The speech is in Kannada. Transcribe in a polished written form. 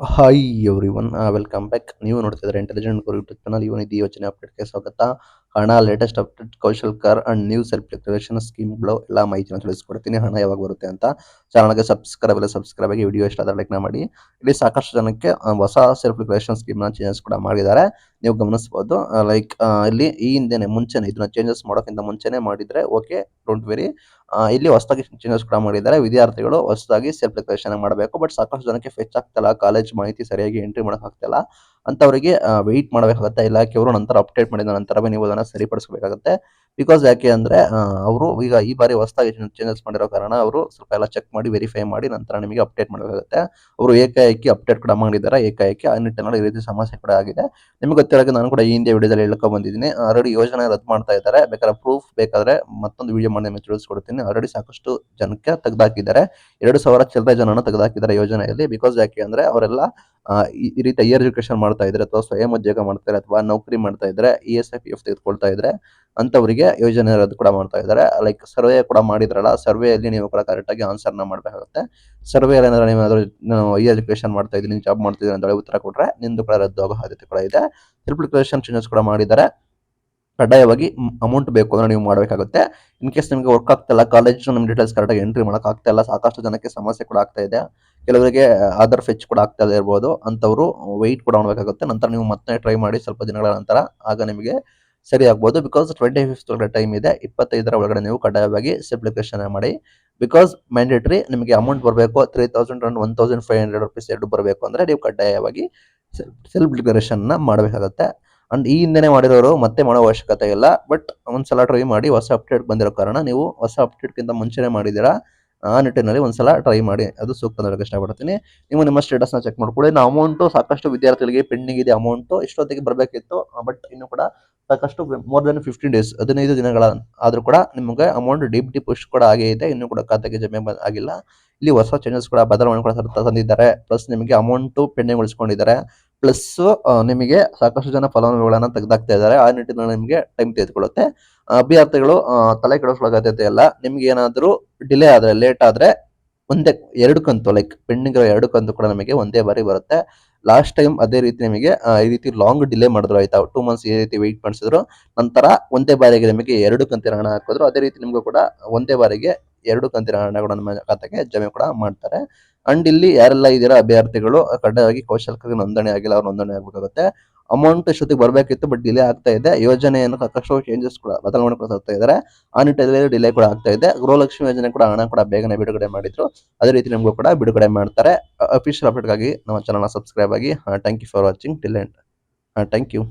Hi everyone welcome back. ನೀವು ನೋಡ್ತಿದ್ರೆ ಇಂಟೆಲಿಜೆಂಟ್ ಗುರು ಯೂಟ್ಯೂಬ್ ಚಾನಲ್. ಇವನಿದ್ದು ಯೋಚನೆ ಅಪ್ಡೇಟ್ಗೆ ಸ್ವಾಗತ. ಹಣ, latest update, Kaushal car and new self declaration ಸ್ಕೀಮ್ಗಳು ಎಲ್ಲ ಮಾಹಿತಿನ ತಿಳಿಸ್ಕೊಡ್ತೀನಿ. ಹಣ ಯಾವಾಗ ಬರುತ್ತೆ ಅಂತ. ಚಾನಲ್ಗೆ ಸಬ್ಸ್ಕ್ರೈಬ್ ಆಗಿ ವಿಡಿಯೋ ಇಷ್ಟ ಆದರೆ ಲೈಕ್ ಮಾಡಿ. ಇಲ್ಲಿ ಸಾಕಷ್ಟು ಜನಕ್ಕೆ ಹೊಸ ಸೆಲ್ಫ್ ಡಿಕ್ಲರೇಷನ್ ಸ್ಕೀಮ್ನ ಚೇಂಜಸ್ ಕೂಡ ಮಾಡಿದ್ದಾರೆ. ನೀವು ಗಮನಿಸಬಹುದು. ಇಲ್ಲಿ ಈ ಹಿಂದೆನೆ ಮುಂಚೆನೆ ಇದನ್ನ ಚೇಂಜಸ್ ಮಾಡೋಕ್ಕಿಂತ ಮುಂಚೆನೆ ಮಾಡಿದ್ರೆ ಓಕೆ, ಡೋಂಟ್ ವೆರಿ. ಇಲ್ಲಿ ಹೊಸದಾಗಿ ಚೇಂಜಸ್ ಕೂಡ ಮಾಡಿದ್ದಾರೆ. ವಿದ್ಯಾರ್ಥಿಗಳು ಹೊಸದಾಗಿ ಸೆಲ್ಫ್ ಡಿಕ್ಲರೇಷನ್ ಮಾಡಬೇಕು. ಬಟ್ ಸಾಕಷ್ಟು ಜನಕ್ಕೆ ಫೆಚ್ ಆಗ್ತಿಲ್ಲ, ಕಾಲೇಜ್ ಮಾಹಿತಿ ಸರಿಯಾಗಿ ಎಂಟ್ರಿ ಮಾಡಕ್ ಆಗ್ತಿಲ್ಲ ಅಂತವರಿಗೆ ವೆಯ್ಟ್ ಮಾಡಬೇಕಾಗುತ್ತೆ. ಇಲಾಖೆಯವರು ನಂತರ ಅಪ್ಡೇಟ್ ಮಾಡಿದ ನಂತರವೇ ನೀವು ಅದನ್ನ ಸರಿಪಡಿಸಬೇಕಾಗುತ್ತೆ. ಬಿಕಾಸ್ ಯಾಕೆ ಅಂದ್ರೆ ಅವರು ಈಗ ಈ ಬಾರಿ ಹೊಸದಾಗಿ ಚೇಂಜಸ್ ಮಾಡಿರೋ ಕಾರಣ ಅವರು ಸ್ವಲ್ಪ ಎಲ್ಲ ಚೆಕ್ ಮಾಡಿ ವೆರಿಫೈ ಮಾಡಿ ನಂತರ ನಿಮಗೆ ಅಪ್ಡೇಟ್ ಮಾಡಬೇಕಾಗುತ್ತೆ. ಅವರು ಏಕಾಏಕಿ ಅಪ್ಡೇಟ್ ಕೂಡ ಮಾಡಿದ್ದಾರೆ. ಏಕಾಏಕಿ ಆ ನಿಟ್ಟಿನಲ್ಲಿ ಈ ರೀತಿ ಸಮಸ್ಯೆ ಕೂಡ ಆಗಿದೆ. ನಿಮ್ಗೆ ಗೊತ್ತಿರೋ ನಾನು ಕೂಡ ಈ ಹಿಂದೆ ವಿಡಿಯೋದಲ್ಲಿ ಹೇಳ್ಕೊಂಡ್ ಬಂದಿದ್ದೀನಿ. ಆಲ್ರೆಡಿ ಯೋಜನೆ ರದ್ದು ಮಾಡ್ತಾ ಇದ್ದಾರೆ. ಬೇಕಾದ್ರೆ ಪ್ರೂಫ್ ಬೇಕಾದ್ರೆ ಮತ್ತೊಂದು ವಿಡಿಯೋ ಮಾಡಿ ನಿಮಗೆ ತಿಳಿಸ್ಕೊಡ್ತೀನಿ. ಆಲ್ರೆಡಿ ಸಾಕಷ್ಟು ಜನಕ್ಕೆ ತೆಗೆದಾಕಿದ್ದಾರೆ. 2,000 ಚಿಲ್ಲರೆ ಜನನ ತೆಗೆದಾಕಿದ್ದಾರೆ ಯೋಜನೆಯಲ್ಲಿ. ಬಿಕಾಸ್ ಯಾಕೆ ಅಂದ್ರೆ ಅವರೆಲ್ಲ ಈ ರೀತಿ ಹೈಯರ್ ಎಜುಕೇಶನ್ ಮಾಡ್ತಾ ಇದ್ರೆ ಅಥವಾ ಸ್ವಯಂ ಉದ್ಯೋಗ ಮಾಡ್ತಾರೆ ಅಥವಾ ನೌಕರಿ ಮಾಡ್ತಾ ಇದ್ರೆ ESI PF ತೆಗೆದುಕೊಳ್ತಾ ಇದ್ರೆ ಅಂತವರಿಗೆ ಯೋಜನೆ ರದ್ದು ಕೂಡ ಮಾಡ್ತಾ ಇದ್ದಾರೆ. ಲೈಕ್ ಸರ್ವೆ ಕೂಡ ಮಾಡಿದ್ರಲ್ಲ, ಸರ್ವೆಯಲ್ಲಿ ನೀವು ಕೂಡ ಕರೆಕ್ಟ್ ಆಗಿ ಆನ್ಸರ್ ನ ಮಾಡಬೇಕಾಗುತ್ತೆ. ಸರ್ವೆ ಏನಾದ್ರೆ ನೀವು ಹೈಯರ್ ಎಜುಕೇಶನ್ ಮಾಡ್ತಾ ಇದ್ದೀನಿ, ಜಾಬ್ ಮಾಡ್ತಿದ್ದೀನಿ ಅಂತ ಉತ್ತರ ಕೊಟ್ರೆ ನಿಂದು ಕೂಡ ರದ್ದು ಆಗೋ ಸಾಧ್ಯತೆ ಕೂಡ ಇದೆ. ಸೆಲ್ಫ್ ಡಿಕ್ಲರೇಷನ್ ಚೇಂಜಸ್ ಕೂಡ ಮಾಡಿದ್ದಾರೆ. ಕಡ್ಡಾಯವಾಗಿ ಅಮೌಂಟ್ ಬೇಕು ಅಂದ್ರೆ ನೀವು ಮಾಡಬೇಕಾಗುತ್ತೆ. ಇನ್ ಕೇಸ್ ನಿಮಗೆ ವರ್ಕ್ ಆಗ್ತಿಲ್ಲ, ಕಾಲೇಜ್ ನಿಮ್ಮ ಡೀಟೇಲ್ಸ್ ಕರೆಕ್ಟಾಗಿ ಎಂಟ್ರಿ ಮಾಡಕ್ ಆಗ್ತಾ ಇಲ್ಲ, ಸಾಕಷ್ಟು ಜನಕ್ಕೆ ಸಮಸ್ಯೆ ಕೂಡ ಆಗ್ತಾ ಇದೆ. ಕೆಲವರಿಗೆ ಆಧಾರ್ ಫೆಚ್ ಕೂಡ ಆಗ್ತಾ ಇರ್ಬೋದು. ಅಂತವರು ವೆಯ್ಟ್ ಕೂಡ ಮಾಡಬೇಕಾಗುತ್ತೆ. ನಂತರ ನೀವು ಮತ್ತೆ ಟ್ರೈ ಮಾಡಿ ಸ್ವಲ್ಪ ದಿನಗಳ ನಂತರ, ಆಗ ನಿಮಗೆ ಸರಿ ಆಗ್ಬೋದು. ಬಿಕಾಸ್ 25th ಒಳಗಡೆ ಟೈಮ್ ಇದೆ. 25ರ ಒಳಗಡೆ ನೀವು ಕಡ್ಡಾಯವಾಗಿ ಸೆಲ್ಫ್ ಡಿಕ್ಲರೇಷನ್ ಮಾಡಿ. ಬಿಕಾಸ್ ಮ್ಯಾಂಡೇಟರಿ ನಿಮಗೆ ಅಮೌಂಟ್ ಬರಬೇಕು. 3,000 ಅಂಡ್ 1,500 ರುಪೀಸ್ ಎರಡು ಬರಬೇಕು ಅಂದ್ರೆ ನೀವು ಕಡ್ಡಾಯವಾಗಿ ಸೆಲ್ಫ್ ಡಿಕ್ಲರೇಷನ್ ಮಾಡಬೇಕಾಗುತ್ತೆ. ಅಂಡ್ ಈ ಹಿಂದೆನೆ ಮಾಡಿರೋರು ಮತ್ತೆ ಮಾಡೋ ಅವಶ್ಯಕತೆ ಇಲ್ಲ. ಬಟ್ ಒಂದ್ಸಲ ಟ್ರೈ ಮಾಡಿ. ಹೊಸ ಅಪ್ಡೇಟ್ ಬಂದಿರೋ ಕಾರಣ ನೀವು ಹೊಸ ಅಪ್ಡೇಟ್ಗಿಂತ ಮುಂಚೆನೆ ಮಾಡಿದ್ದೀರಾ, ಆ ನಿಟ್ಟಿನಲ್ಲಿ ಒಂದ್ಸಲ ಟ್ರೈ ಮಾಡಿ. ಅದು ಸೂಕ್ತ ಅಂತ ಹೇಳಕ್ ಇಷ್ಟಪಡ್ತೀನಿ. ನೀವು ನಿಮ್ಮ ಸ್ಟೇಟಸ್ನ ಚೆಕ್ ಮಾಡ್ಕೊಳ್ಳಿ. ಇನ್ನು ಅಮೌಂಟ್ ಸಾಕಷ್ಟು ವಿದ್ಯಾರ್ಥಿಗಳಿಗೆ ಪೆಂಡಿಂಗ್ ಇದೆ. ಅಮೌಂಟ್ ಇಷ್ಟೊತ್ತಿಗೆ ಬರಬೇಕಿತ್ತು, ಬಟ್ ಇನ್ನು ಕೂಡ ಸಾಕಷ್ಟು ಮೋರ್ ದೆನ್ 15 ಡೇಸ್ 15 ದಿನಗಳ ಆದ್ರೂ ಕೂಡ ನಿಮಗೆ ಅಮೌಂಟ್ DBT ಪುಷ್ ಕೂಡ ಆಗೇ ಇದೆ. ಇನ್ನು ಕೂಡ ಖಾತೆಗೆ ಜಮೆ ಆಗಿಲ್ಲ. ಇಲ್ಲಿ ಹೊಸ ಚೇಂಜಸ್ ಕೂಡ ಬದಲಾವಣೆ ಕೂಡ ತಂದಿದ್ದಾರೆ. ಪ್ಲಸ್ ನಿಮಗೆ ಅಮೌಂಟ್ ಪೆಂಡಿಂಗ್ ಉಳಿಸ್ಕೊಂಡಿದ್ದಾರೆ. ಪ್ಲಸ್ ನಿಮಗೆ ಸಾಕಷ್ಟು ಜನ ಫಲಾನುಭವಿಗಳನ್ನ ತೆಗೆದಾಕ್ತಾ ಇದ್ದಾರೆ. ಆ ನಿಟ್ಟಿನಲ್ಲಿ ನಿಮಗೆ ಟೈಮ್ ತೆಗೆದುಕೊಳ್ಳುತ್ತೆ. ಅಭ್ಯರ್ಥಿಗಳು ತಲೆ ಕೆಡಿಸ್ಕೊಳ್ಳೋ ಅಗತ್ಯತೆ ಇಲ್ಲ. ನಿಮ್ಗೆ ಏನಾದರೂ ಡಿಲೇ ಆದ್ರೆ, ಲೇಟ್ ಆದ್ರೆ ಒಂದೇ 2 ಕಂತು, ಲೈಕ್ ಪೆಂಡಿಂಗ್ ಇರೋ 2 ಕಂತು ಕೂಡ ನಮಗೆ ಒಂದೇ ಬಾರಿ ಬರುತ್ತೆ. ಲಾಸ್ಟ್ ಟೈಮ್ ಅದೇ ರೀತಿ ನಿಮಗೆ ಈ ರೀತಿ ಲಾಂಗ್ ಡಿಲೇ ಮಾಡಿದ್ರು, ಆಯ್ತಾ, 2 ಮಂತ್ಸ್ ಈ ರೀತಿ ವೆಯ್ಟ್ ಮಾಡಿಸಿದ್ರು. ನಂತರ ಒಂದೇ ಬಾರಿಗೆ ನಿಮಗೆ 2 ಕಂತಿನ ಹಣ ಹಾಕಿದ್ರು. ಅದೇ ರೀತಿ ನಿಮಗೂ ಕೂಡ ಒಂದೇ ಬಾರಿಗೆ 2 ಕಂತಿನ ಹಣ ಕೂಡ ನಮ್ಮ ಖಾತೆಗೆ ಜಮೆ ಕೂಡ ಮಾಡ್ತಾರೆ. ಅಂಡ್ ಇಲ್ಲಿ ಯಾರೆಲ್ಲ ಇದೀರಾ ಅಭ್ಯರ್ಥಿಗಳು ಕಡ್ಡಾಯವಾಗಿ ಕೌಶಲ್ಯ ನೋಂದಣಿ ಆಗಿಲ್ಲ, ಅವ್ರು ನೋಂದಣಿ ಆಗಬೇಕಾಗುತ್ತೆ. ಅಮೌಂಟ್ ಇಷ್ಟೊತ್ತಿಗೆ ಬರಬೇಕಿತ್ತು, ಬಟ್ ಡಿಲೇ ಆಗ್ತಾ ಇದೆ. ಯೋಜನೆಯನ್ನು ಸಾಕಷ್ಟು ಚೇಂಜಸ್ ಕೂಡ ಬದಲಾವಣೆ ಕೂಡ ತರ್ತಾ ಇದ್ದಾರೆ. ಆ ನಿಟ್ಟಿನಲ್ಲಿ ಡಿಲೇ ಕೂಡ ಆಗ್ತಾ ಇದೆ. ಗೃಹಲಕ್ಷ್ಮಿ ಯೋಜನೆ ಕೂಡ ಹಣ ಕೂಡ ಬೇಗನೆ ಬಿಡುಗಡೆ ಮಾಡಿದ್ರು. ಅದೇ ರೀತಿ ನಿಮಗೂ ಕೂಡ ಬಿಡುಗಡೆ ಮಾಡ್ತಾರೆ. ಅಫಿಷಿಯಲ್ ಅಪ್ಡೇಟ್ಗಾಗಿ ನಮ್ಮ ಚಾನಲ್ನ ಸಬ್ಸ್ಕ್ರೈಬ್ ಆಗಿ. Thank you for watching till end. Thank you.